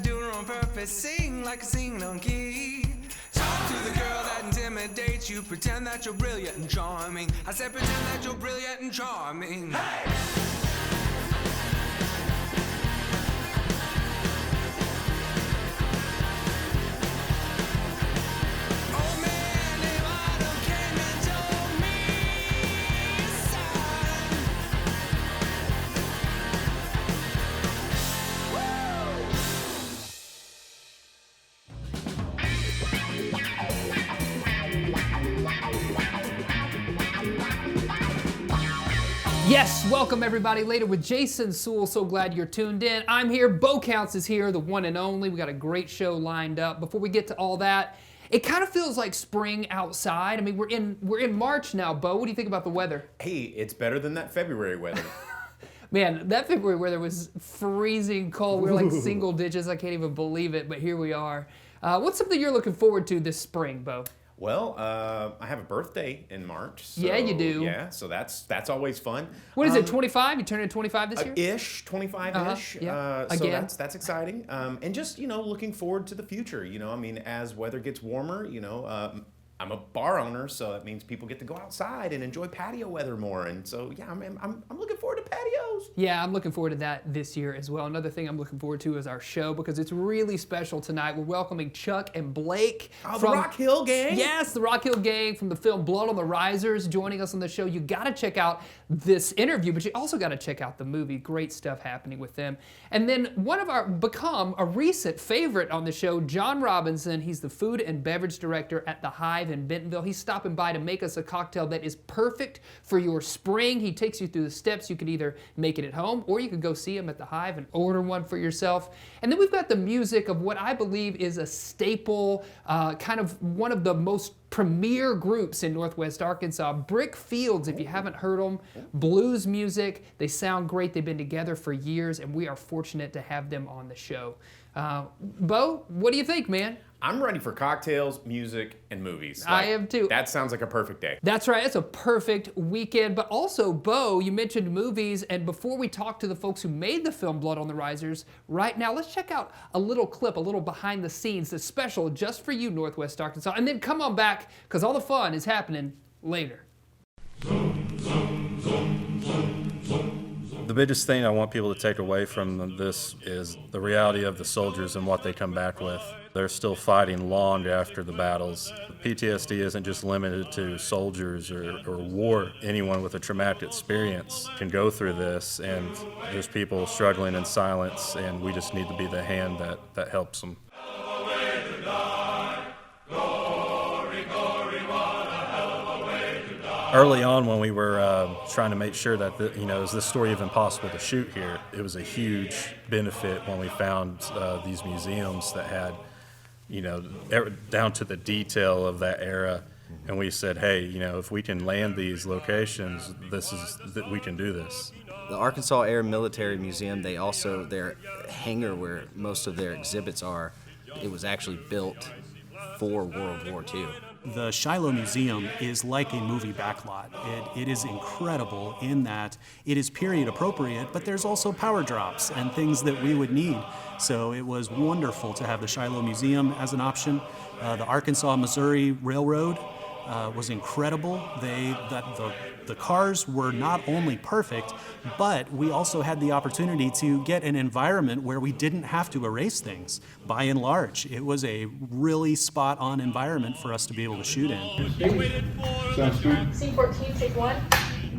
you're doing on purpose. Sing like a singing on key. Talk to the girl that intimidates you. Pretend that you're brilliant and charming. I said pretend that you're brilliant and charming. Hey! Yes, welcome everybody. Later with Jason Suel. So glad you're tuned in. I'm here. Bo Counts is here, the one and only. We got a great show lined up. Before we get to all that, it kind of feels like spring outside. I mean, we're in March now, Bo. What do you think about the weather? Hey, it's better than that February weather. Man, that February weather was freezing cold. We were like single digits. I can't even believe it, but here we are. What's something you're looking forward to this spring, Bo? Well, I have a birthday in March. So, yeah, you do. Yeah, so that's always fun. What is it, 25? You turning 25 this year? Ish, 25-ish. Yeah. So Again. that's exciting. And just, looking forward to the future. I mean, as weather gets warmer, I'm a bar owner, so that means people get to go outside and enjoy patio weather more. And so, yeah, I'm looking forward to patios. Yeah, I'm looking forward to that this year as well. Another thing I'm looking forward to is our show because it's really special tonight. We're welcoming Chuck and Blake from the Rock Hill Gang. Yes, the Rock Hill Gang from the film Blood on the Risers joining us on the show. You got to check out this interview, but you also got to check out the movie. Great stuff happening with them. And then become a recent favorite on the show, John Robinson. He's the food and beverage director at the Hive in Bentonville. He's stopping by to make us a cocktail that is perfect for your spring. He takes you through the steps. You can either make it at home or you can go see him at the Hive and order one for yourself. And then we've got the music of what I believe is a staple, kind of one of the most premier groups in Northwest Arkansas, Brick Fields, if you haven't heard them. Blues music. They sound great. They've been together for years, and we are fortunate to have them on the show. Bo, what do you think, man? I'm ready for cocktails, music, and movies. I am too. That sounds like a perfect day. That's right. It's a perfect weekend. But also, Bo, you mentioned movies, and before we talk to the folks who made the film Blood on the Risers, right now, let's check out a little clip, a little behind the scenes that's special just for you, Northwest Arkansas. And then come on back, because all the fun is happening later. The biggest thing I want people to take away from this is the reality of the soldiers and what they come back with. They're still fighting long after the battles. PTSD isn't just limited to soldiers or war. Anyone with a traumatic experience can go through this, and there's people struggling in silence, and we just need to be the hand that helps them. Early on, when we were trying to make sure that, is this story even possible to shoot here, it was a huge benefit when we found these museums that had, down to the detail of that era. And we said, hey, if we can land these locations, we can do this. The Arkansas Air Military Museum, their hangar where most of their exhibits are, it was actually built for World War II. The Shiloh Museum is like a movie backlot. It is incredible in that it is period appropriate, but there's also power drops and things that we would need. So it was wonderful to have the Shiloh Museum as an option. The Arkansas-Missouri Railroad was incredible. The cars were not only perfect, but we also had the opportunity to get an environment where we didn't have to erase things. By and large, it was a really spot-on environment for us to be able to shoot in. C14, take one.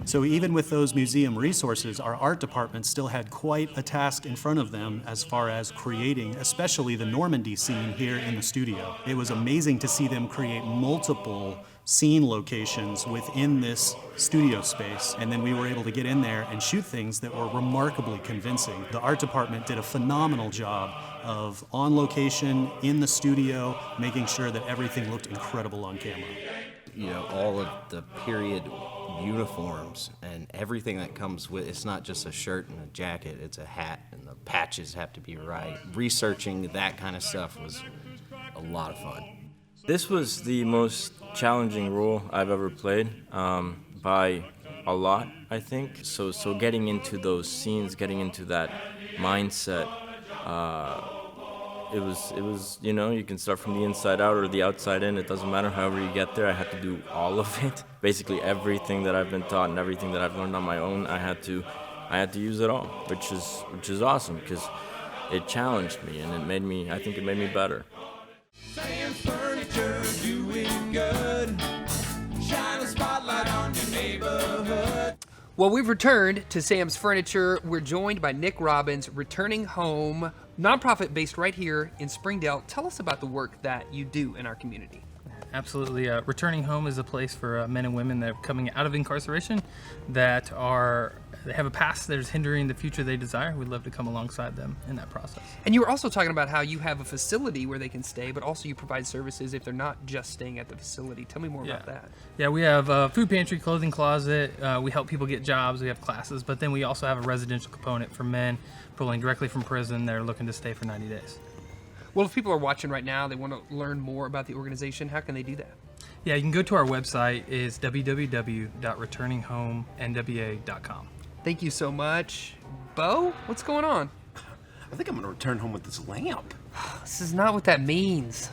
So even with those museum resources, our art department still had quite a task in front of them as far as creating, especially the Normandy scene here in the studio. It was amazing to see them create multiple scene locations within this studio space, and then we were able to get in there and shoot things that were remarkably convincing. The art department did a phenomenal job of on location, in the studio, making sure that everything looked incredible on camera. All of the period uniforms and everything that comes with it's not just a shirt and a jacket, it's a hat, and the patches have to be right. Researching that kind of stuff was a lot of fun. This was the most challenging role I've ever played, by a lot, I think. So getting into those scenes, getting into that mindset, it was, you can start from the inside out or the outside in. It doesn't matter, however you get there. I had to do all of it. Basically everything that I've been taught and everything that I've learned on my own, I had to use it all, which is awesome because it challenged me and I think it made me better. Sam's Furniture doing good. Shine a spotlight on your neighborhood. Well, we've returned to Sam's Furniture. We're joined by Nick Robbins, Returning Home, nonprofit based right here in Springdale. Tell us about the work that you do in our community. Absolutely. Returning Home is a place for men and women that are coming out of incarceration that have a past that is hindering the future they desire. We'd love to come alongside them in that process. And you were also talking about how you have a facility where they can stay, but also you provide services if they're not just staying at the facility. Tell me more about that. Yeah, we have a food pantry, clothing closet. We help people get jobs. We have classes, but then we also have a residential component for men pulling directly from prison. They're looking to stay for 90 days. Well, if people are watching right now, they want to learn more about the organization, how can they do that? Yeah, you can go to our website. It's www.returninghomenwa.com. Thank you so much. Bo, what's going on? I think I'm gonna return home with this lamp. This is not what that means.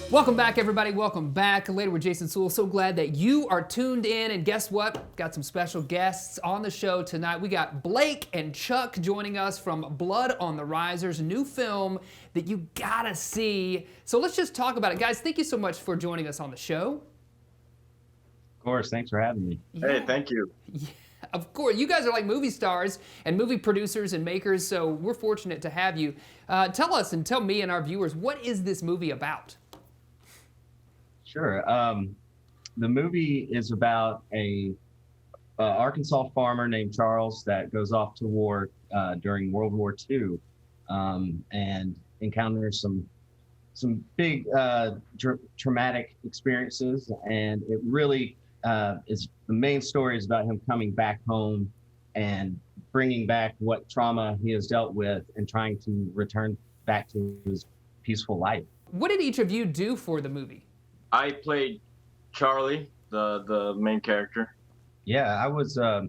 Welcome back, everybody. Welcome back. Later with Jason Suel. So glad that you are tuned in. And guess what? Got some special guests on the show tonight. We got Blake and Chuck joining us from Blood on the Risers, new film that you gotta see. So let's just talk about it. Guys, thank you so much for joining us on the show. Of course, thanks for having me. Hey, thank you. Yeah, of course. You guys are like movie stars and movie producers and makers, so we're fortunate to have you. Tell us and tell me and our viewers, what is this movie about? Sure. The movie is about a Arkansas farmer named Charles that goes off to war during World War II and encounters some big traumatic experiences, and it really is the main story is about him coming back home and bringing back what trauma he has dealt with and trying to return back to his peaceful life. What did each of you do for the movie? I played Charlie, the main character. Yeah, I was a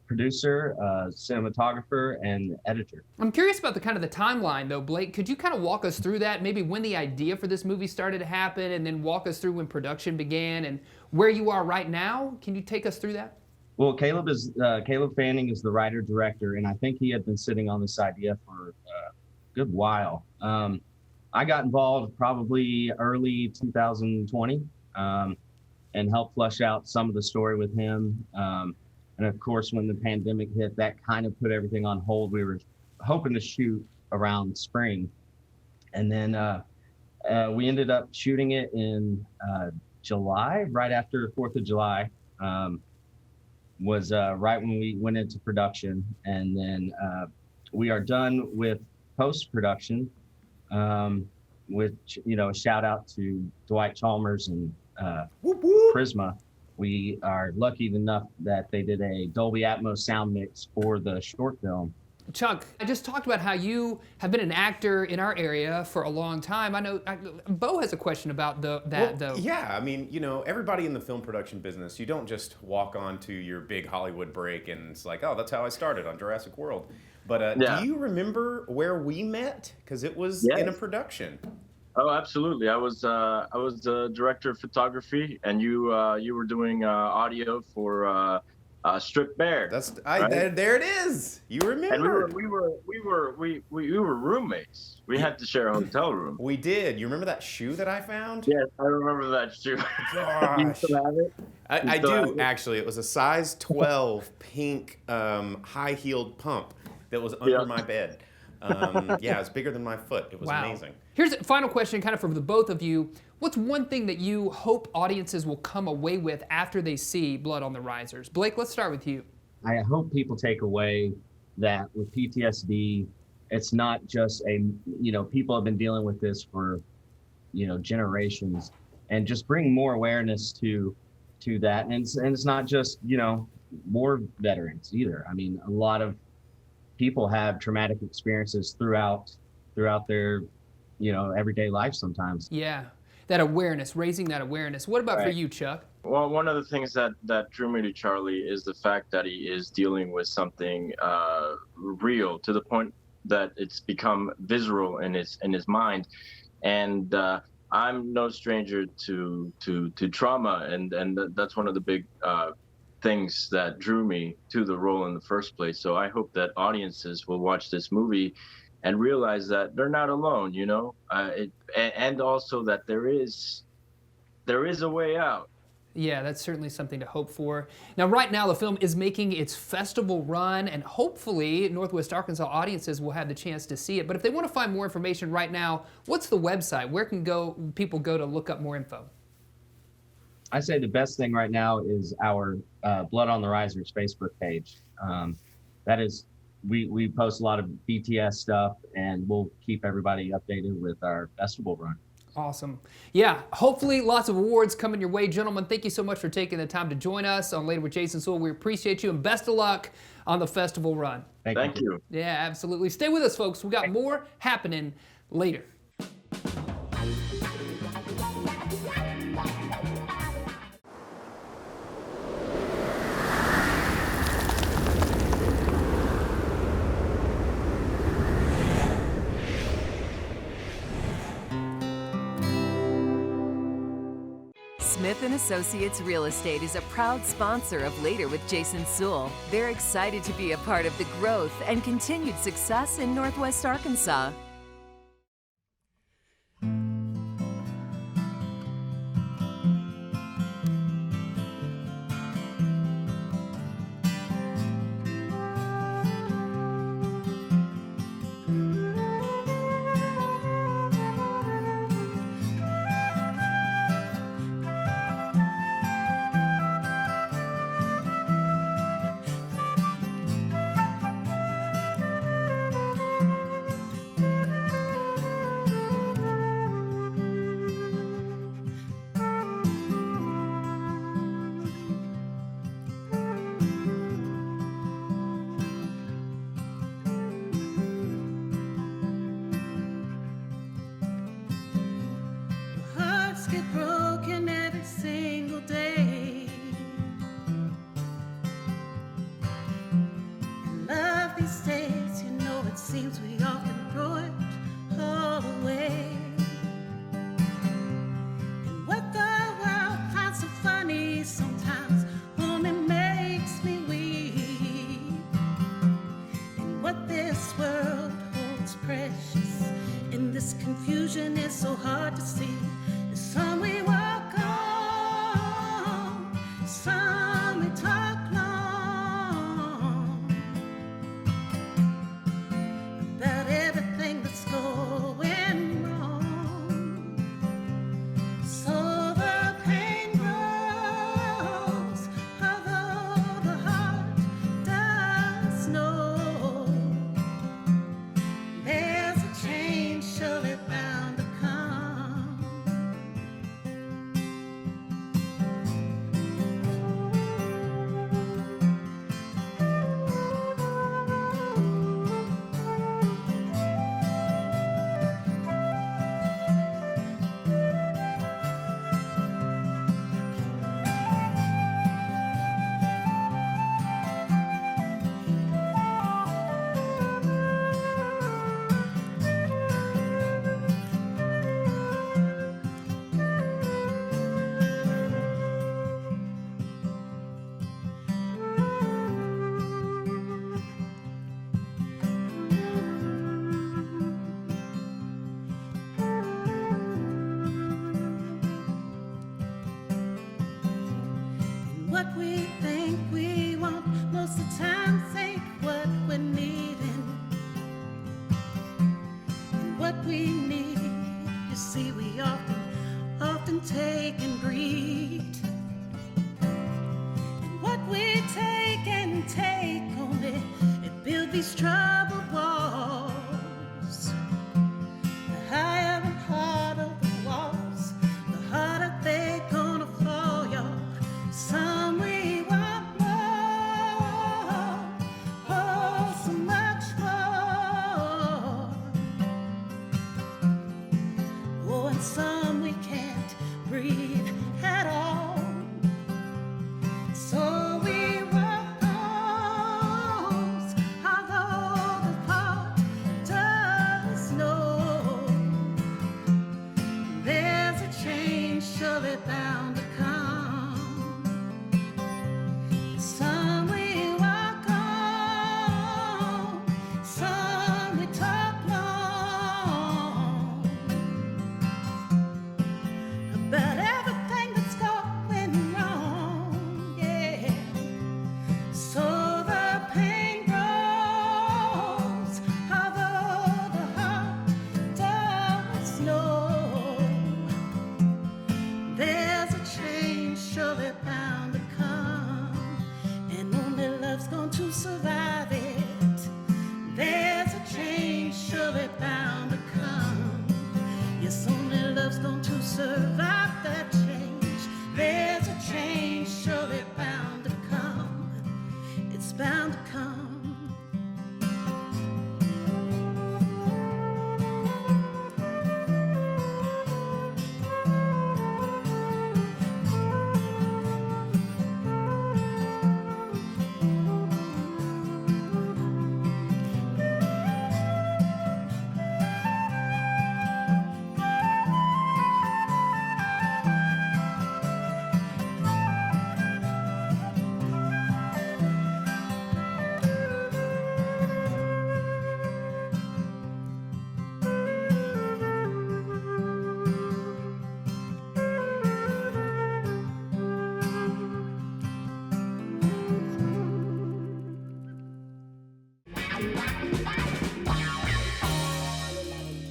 producer, cinematographer, and editor. I'm curious about the timeline though, Blake. Could you kind of walk us through that? Maybe when the idea for this movie started to happen, and then walk us through when production began and where you are right now. Can you take us through that? Well, Caleb Fanning is the writer director, and I think he had been sitting on this idea for a good while. I got involved probably early 2020 and helped flesh out some of the story with him. And of course, when the pandemic hit, that kind of put everything on hold. We were hoping to shoot around spring. And then we ended up shooting it in July, right after 4th of July, was right when we went into production. And then we are done with post-production. Which, a shout out to Dwight Chalmers and Prisma. We are lucky enough that they did a Dolby Atmos sound mix for the short film. Chuck, I just talked about how you have been an actor in our area for a long time. I know Bo has a question about that though. Yeah, I mean, everybody in the film production business, you don't just walk onto your big Hollywood break and it's like, oh, that's how I started on Jurassic World. But do you remember where we met? Because it was in a production. Oh, absolutely. I was the director of photography, and you were doing audio for Strip Bear. There it is. You remember? And we were roommates. We had to share a hotel room. We did. You remember that shoe that I found? Yes, I remember that shoe. Gosh. You still have it? I do actually. It was a size 12 pink high-heeled pump that was under my bed. Yeah, it was bigger than my foot. It was amazing. Here's a final question kind of for the both of you. What's one thing that you hope audiences will come away with after they see Blood on the Risers? Blake, let's start with you. I hope people take away that with PTSD, it's not just people have been dealing with this for, generations, and just bring more awareness to that. And it's not just, war veterans either. I mean, a lot of people have traumatic experiences throughout their, everyday life sometimes. Yeah. that awareness, raising that awareness. What about for you, Chuck? Well, one of the things that drew me to Charlie is the fact that he is dealing with something real, to the point that it's become visceral in his mind, and I'm no stranger to trauma, and that's one of the big things that drew me to the role in the first place. So I hope that audiences will watch this movie and realize that they're not alone, you know, and also that there is a way out. Yeah, that's certainly something to hope for. Now, right now, the film is making its festival run, and hopefully Northwest Arkansas audiences will have the chance to see it. But if they want to find more information right now, what's the website? Where can people go to look up more info? I say the best thing right now is our Blood on the Risers Facebook page. That is, we post a lot of BTS stuff, and we'll keep everybody updated with our festival run. Awesome. Yeah, hopefully lots of awards coming your way. Gentlemen, thank you so much for taking the time to join us on Later with Jason Suel. We appreciate you, and best of luck on the festival run. Thank you. Yeah, absolutely. Stay with us, folks. We got more happening later. Smith & Associates Real Estate is a proud sponsor of Later with Jason Suel. They're excited to be a part of the growth and continued success in Northwest Arkansas. Hearts get broken every single day. And love these days, you know, it seems we often throw it all away. And what the world finds so funny sometimes only makes me weep. And what this world holds precious in this confusion is so hard to see. Some we walk on, some we talk long about everything that's going wrong. So the pain grows, although the heart does know there's a change surely bound to come. And what we think we want, most of the time think what we're needing. And what we need, you see, we often take and greed. And what we take and take only, it build these troubled walls. The higher and harder the walls, the harder they gonna fall, y'all. Some we want more, oh, so much more. Oh, and some we can't survive it. There's a change surely bound to come. Yes, only love's going to survive that change. There's a change surely bound to come. It's bound to come.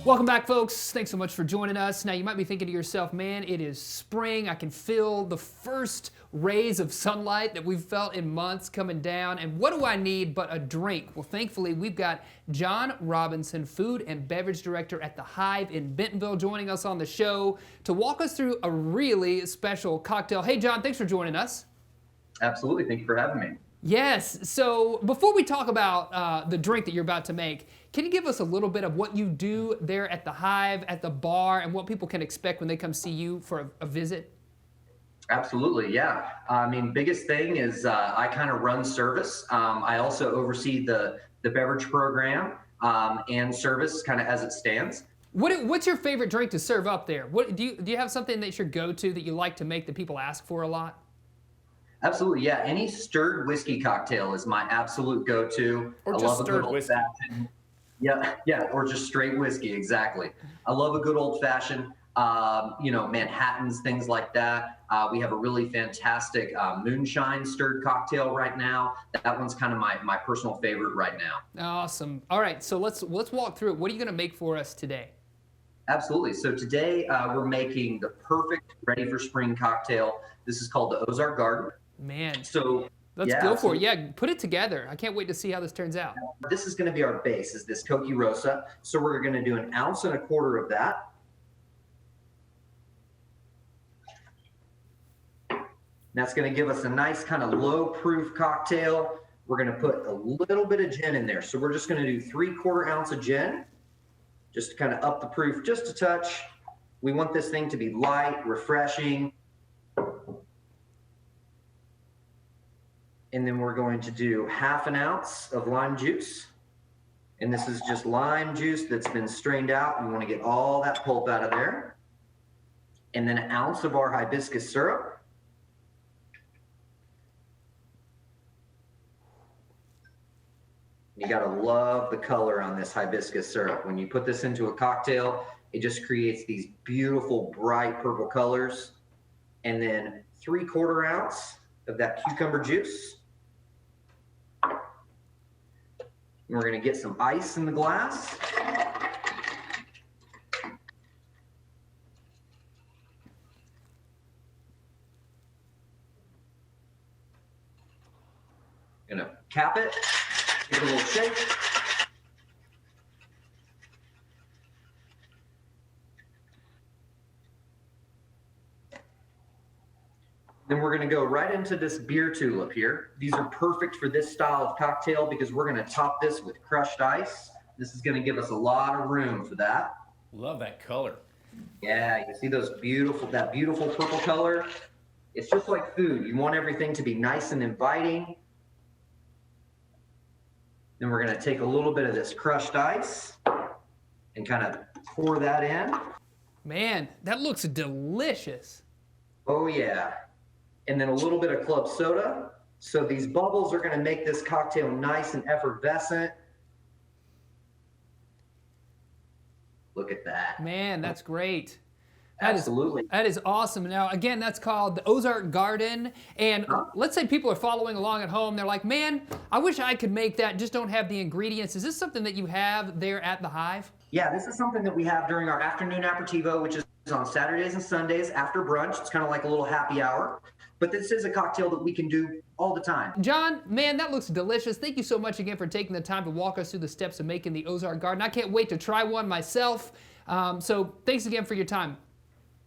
Welcome back, folks. Thanks so much for joining us. Now, you might be thinking to yourself, man, it is spring. I can feel the first rays of sunlight that we've felt in months coming down. And what do I need but a drink? Well, thankfully, we've got John Robinson, Food and Beverage Director at the Hive in Bentonville, joining us on the show to walk us through a really special cocktail. Hey, John, thanks for joining us. Absolutely. Thank you for having me. Yes. So before we talk about the drink that you're about to make, can you give us a little bit of what you do there at the Hive, at the bar, and what people can expect when they come see you for a visit? Absolutely, yeah. I mean, biggest thing is I kind of run service. I also oversee the beverage program and service kind of as it stands. What's your favorite drink to serve up there? What do you have something that's your go-to that you like to make that people ask for a lot? Absolutely, yeah. Any stirred whiskey cocktail is my absolute go-to. Or I just love a stirred good whiskey. old-fashioned. Yeah, or just straight whiskey, exactly. I love a good old-fashioned, Manhattans, things like that. We have a really fantastic moonshine stirred cocktail right now. That one's kind of my personal favorite right now. Awesome. All right, so let's walk through it. What are you going to make for us today? Absolutely. So today we're making the perfect ready for spring cocktail. This is called the Ozark Garden. Man. So let's go for it. Yeah, put it together. I can't wait to see how this turns out. This is going to be our base, is this Coqui Rosa. So we're going to do 1.25 ounces of that. That's going to give us a nice kind of low proof cocktail. We're going to put a little bit of gin in there. So we're just going to do 3/4 ounce of gin, just to kind of up the proof just a touch. We want this thing to be light, refreshing. And then we're going to do 1/2 ounce of lime juice. And this is just lime juice that's been strained out. We want to get all that pulp out of there. And then 1 ounce of our hibiscus syrup. You gotta love the color on this hibiscus syrup. When you put this into a cocktail, it just creates these beautiful, bright purple colors. And then 3/4 ounce of that cucumber juice. And we're gonna get some ice in the glass. Gonna cap it, give it a little shake. Then we're going to go right into this beer tulip here. These are perfect for this style of cocktail because we're going to top this with crushed ice. This is going to give us a lot of room for that. Love that color. Yeah, you see that beautiful purple color? It's just like food. You want everything to be nice and inviting. Then we're going to take a little bit of this crushed ice and kind of pour that in. Man, that looks delicious. Oh, yeah. And then a little bit of club soda. So these bubbles are going to make this cocktail nice and effervescent. Look at that. Man, that's great. Absolutely. That is awesome. Now, again, that's called the Ozark Garden. And let's say people are following along at home. They're like, man, I wish I could make that, just don't have the ingredients. Is this something that you have there at the Hive? Yeah, this is something that we have during our afternoon aperitivo, which is on Saturdays and Sundays after brunch. It's kind of like a little happy hour. But this is a cocktail that we can do all the time. John, man, that looks delicious. Thank you so much again for taking the time to walk us through the steps of making the Ozark Garden. I can't wait to try one myself. So thanks again for your time.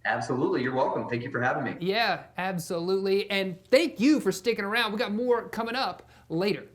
Absolutely, you're welcome. Thank you for having me. Yeah, absolutely. And thank you for sticking around. We got more coming up later.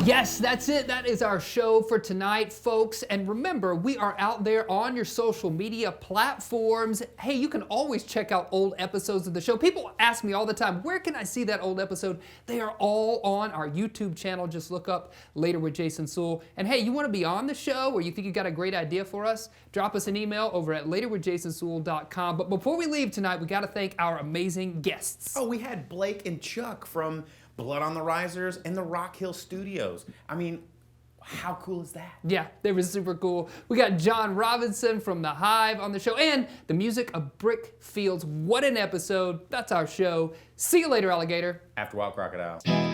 Yes, that's it. That is our show for tonight, folks. And remember, we are out there on your social media platforms. Hey, you can always check out old episodes of the show. People ask me all the time, where can I see that old episode? They are all on our YouTube channel. Just look up Later with Jason Suel. And hey, you want to be on the show or you think you got a great idea for us? Drop us an email over at laterwithjasonsuel.com. But before we leave tonight, we got to thank our amazing guests. Oh, we had Blake and Chuck from Blood on the Risers and the Rock Hill Studios. I mean, how cool is that? Yeah, they were super cool. We got John Robinson from The Hive on the show and the music of Brick Fields. What an episode. That's our show. See you later, alligator. After Wild Crocodile.